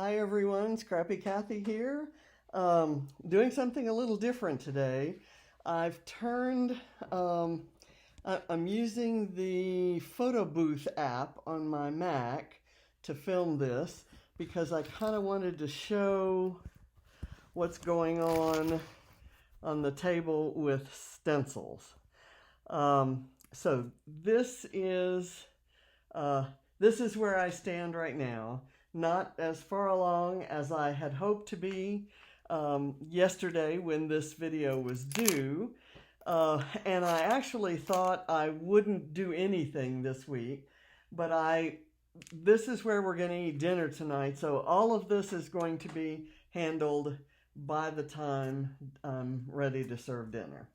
Hi everyone, Scrappy Kathy here. Doing something a little different today. I've turned, I'm using the photo booth app on my Mac to film this because I kind of wanted to show what's going on the table with stencils. So this is where I stand right now. Not as far along as I had hoped to be yesterday when this video was due. And I actually thought I wouldn't do anything this week, but this is where we're going to eat dinner tonight. So all of this is going to be handled by the time I'm ready to serve dinner.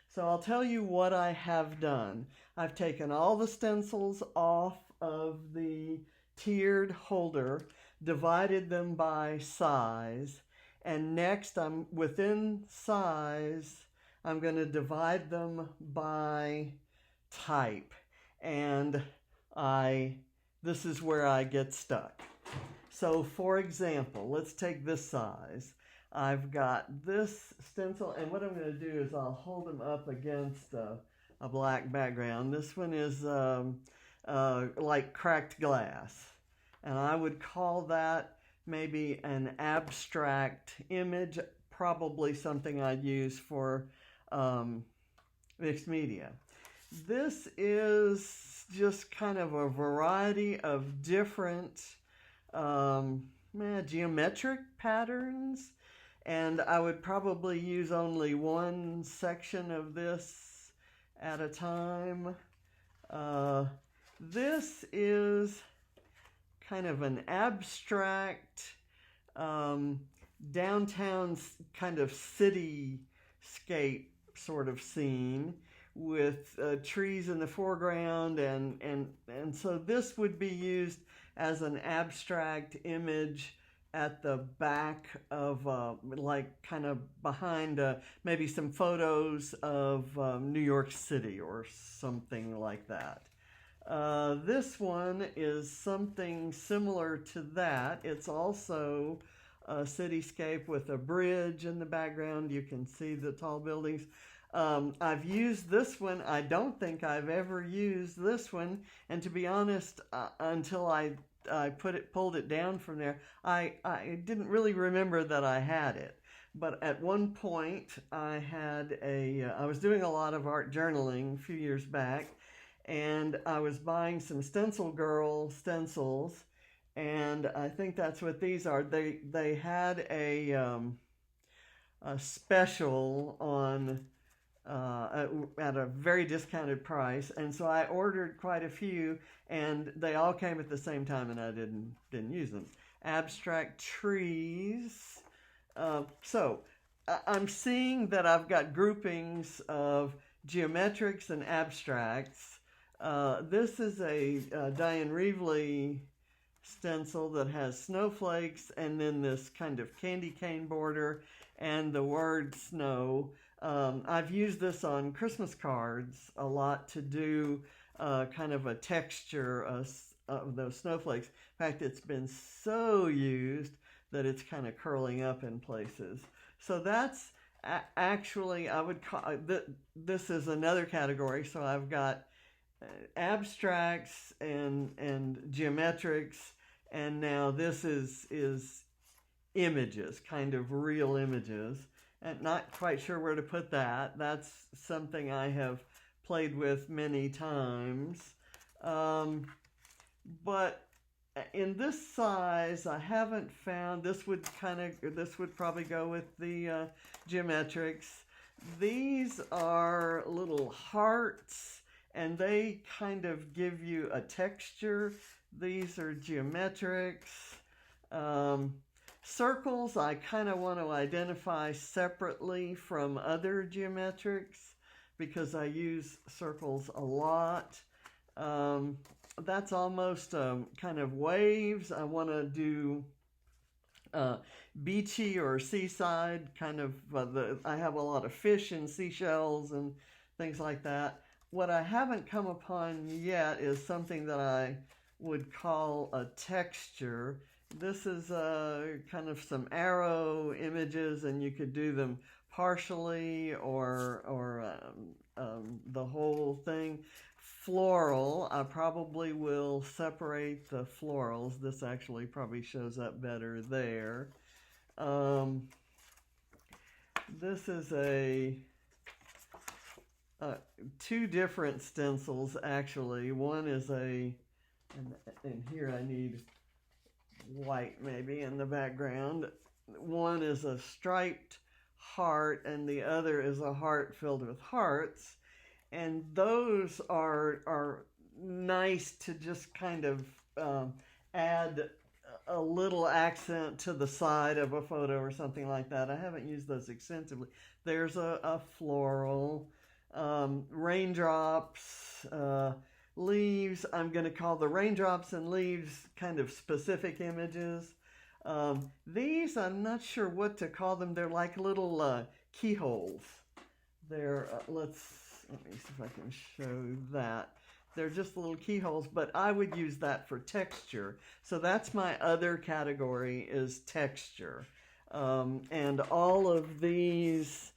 So I'll tell you what I have done. I've taken all the stencils off of the tiered holder, divided them by size, and next within size, I'm going to divide them by type, and this is where I get stuck. So for example, let's take this size. I've got this stencil, and what I'm going to do is I'll hold them up against a black background. This one is like cracked glass, and I would call that maybe an abstract image, probably something I'd use for mixed media. This is just kind of a variety of different geometric patterns, and I would probably use only one section of this at a time. This is kind of an abstract downtown kind of cityscape sort of scene with trees in the foreground, and so this would be used as an abstract image at the back of like kind of behind maybe some photos of New York City or something like that. This one is something similar to that. It's also a cityscape with a bridge in the background. You can see the tall buildings. I've used this one. I don't think I've ever used this one, and to be honest, until I pulled it down from there, I didn't really remember that I had it. But at one point, I was doing a lot of art journaling a few years back, and I was buying some Stencil Girl stencils, and I think that's what these are. They had a special on at a very discounted price, and so I ordered quite a few, and they all came at the same time, and I didn't use them. Abstract trees. So I'm seeing that I've got groupings of geometrics and abstracts. This is a Diane Reevely stencil that has snowflakes and then this kind of candy cane border and the word snow. I've used this on Christmas cards a lot to do kind of a texture of those snowflakes. In fact, it's been so used that it's kind of curling up in places. So that's actually, I would call this is another category. So I've got abstracts and geometrics, and now this is images, kind of real images, and not quite sure where to put that. That's something I have played with many times, but in this size I haven't found. This would probably go with the geometrics. These are little hearts, and they kind of give you a texture. These are geometrics. Circles, I kind of want to identify separately from other geometrics because I use circles a lot. That's almost kind of waves. I want to do beachy or seaside kind of. I have a lot of fish and seashells and things like that. What I haven't come upon yet is something that I would call a texture, This is kind of some arrow images, and you could do them partially or the whole thing. Floral, I probably will separate the florals. This actually probably shows up better there. This is two different stencils actually. One is and here I need white maybe in the background. One is a striped heart and the other is a heart filled with hearts, and those are nice to just kind of add a little accent to the side of a photo or something like that. I haven't used those extensively. There's a floral, raindrops, leaves. I'm going to call the raindrops and leaves kind of specific images. These, I'm not sure what to call them. They're like little keyholes. They're, let me see if I can show that. They're just little keyholes, but I would use that for texture. So that's my other category, is texture. And all of these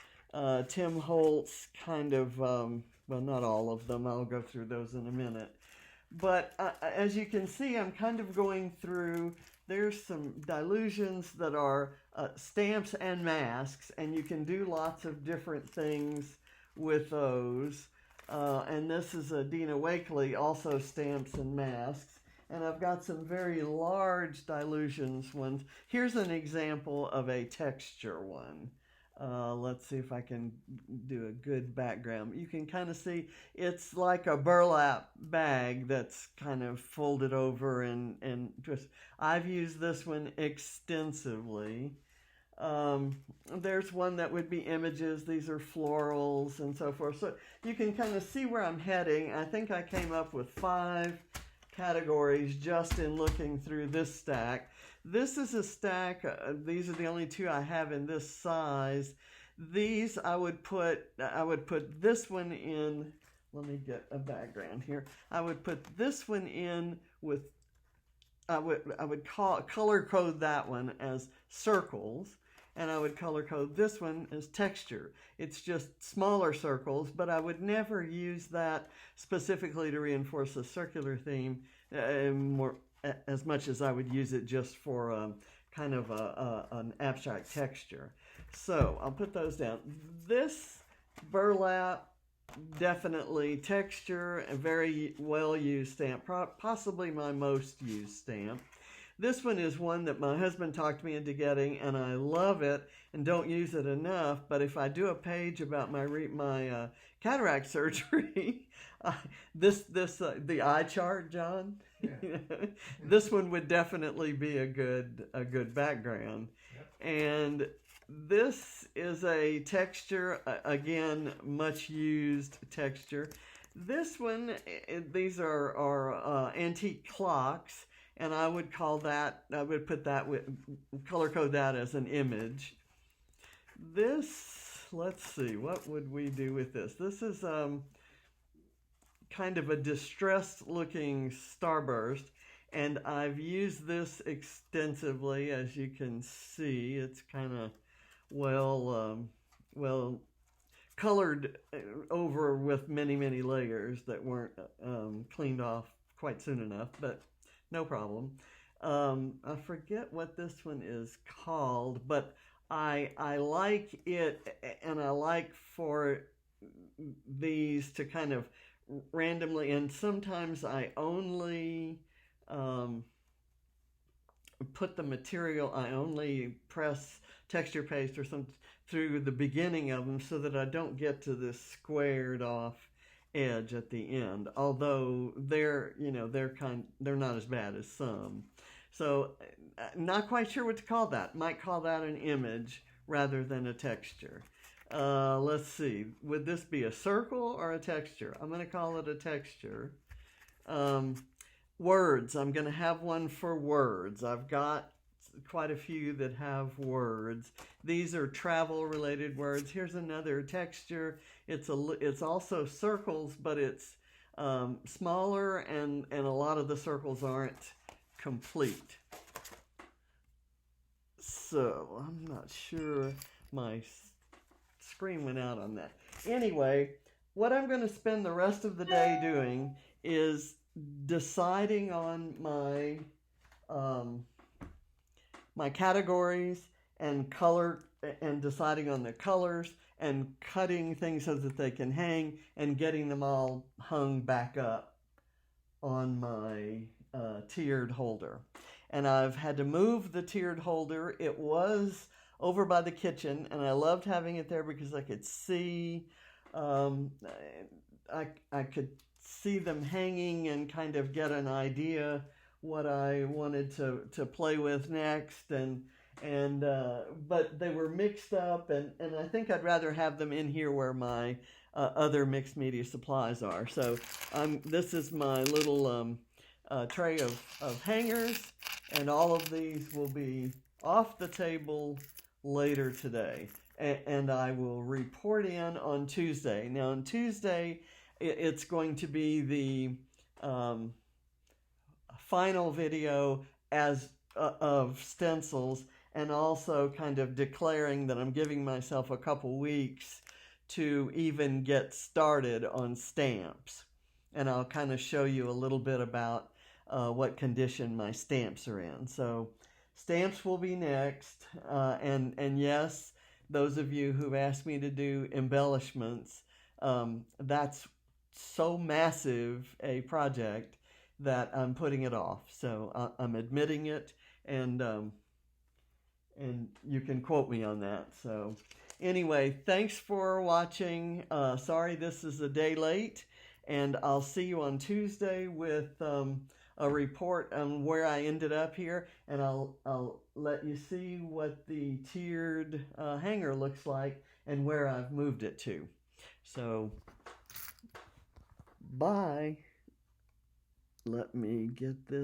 Tim Holtz kind of, well, not all of them. I'll go through those in a minute. But as you can see, I'm kind of going through, there's some dilutions that are stamps and masks, and you can do lots of different things with those. And this is a Dina Wakley, also stamps and masks. And I've got some very large dilutions ones. Here's an example of a texture one. Let's see if I can do a good background. You can kind of see it's like a burlap bag that's kind of folded over and just, I've used this one extensively. There's one that would be images. These are florals and so forth. So you can kind of see where I'm heading. I think I came up with 5 categories just in looking through this stack. This is a stack. These are the only 2 I have in this size. These I would put this one in. Let me get a background here. I would put this one in with, I would color code that one as circles, and I would color code this one as texture. It's just smaller circles, but I would never use that specifically to reinforce a circular theme as much as I would use it just for kind of an abstract texture. So I'll put those down. This burlap, definitely texture, a very well used stamp, possibly my most used stamp. This one is one that my husband talked me into getting, and I love it and don't use it enough. But if I do a page about my cataract surgery, the eye chart, John, yeah. This one would definitely be a good background. Yep. And this is a texture, again, much used texture. This one, these are antique clocks, and I would call that, I would put that with, color code that as an image. This, let's see, what would we do with this? This is kind of a distressed looking starburst, and I've used this extensively. As you can see, it's kind of well colored over with many layers that weren't cleaned off quite soon enough, but no problem. I forget what this one is called, but I like it, and I like for these to kind of randomly, and sometimes I only put the material, I only press texture paste or something through the beginning of them so that I don't get to this squared off edge at the end, although they're not as bad as some. So not quite sure what to call that. Might call that an image rather than a texture. Let's see, would this be a circle or a texture? I'm going to call it a texture. Words, I'm going to have one for words. I've got quite a few that have words. These are travel related words. Here's another texture. It's also circles, but it's smaller, and a lot of the circles aren't complete. So I'm not sure my screen went out on that. Anyway, what I'm going to spend the rest of the day doing is deciding on my categories and color, and deciding on the colors and cutting things so that they can hang and getting them all hung back up on my tiered holder. And I've had to move the tiered holder. It was over by the kitchen, and I loved having it there because I could see, I could see them hanging and kind of get an idea what I wanted to play with next, but they were mixed up, and I think I'd rather have them in here where my other mixed media supplies are. So this is my little tray of hangers, and all of these will be off the table later today, and I will report in on Tuesday. Now on Tuesday, it's going to be the final video of stencils, and also kind of declaring that I'm giving myself a couple weeks to even get started on stamps. And I'll kind of show you a little bit about what condition my stamps are in. So stamps will be next, and yes, those of you who've asked me to do embellishments, that's so massive a project that I'm putting it off. So I'm admitting it, and you can quote me on that. So anyway, thanks for watching. Sorry this is a day late, and I'll see you on Tuesday with a report on where I ended up here, and I'll let you see what the tiered hanger looks like and where I've moved it to. So bye. Let me get this.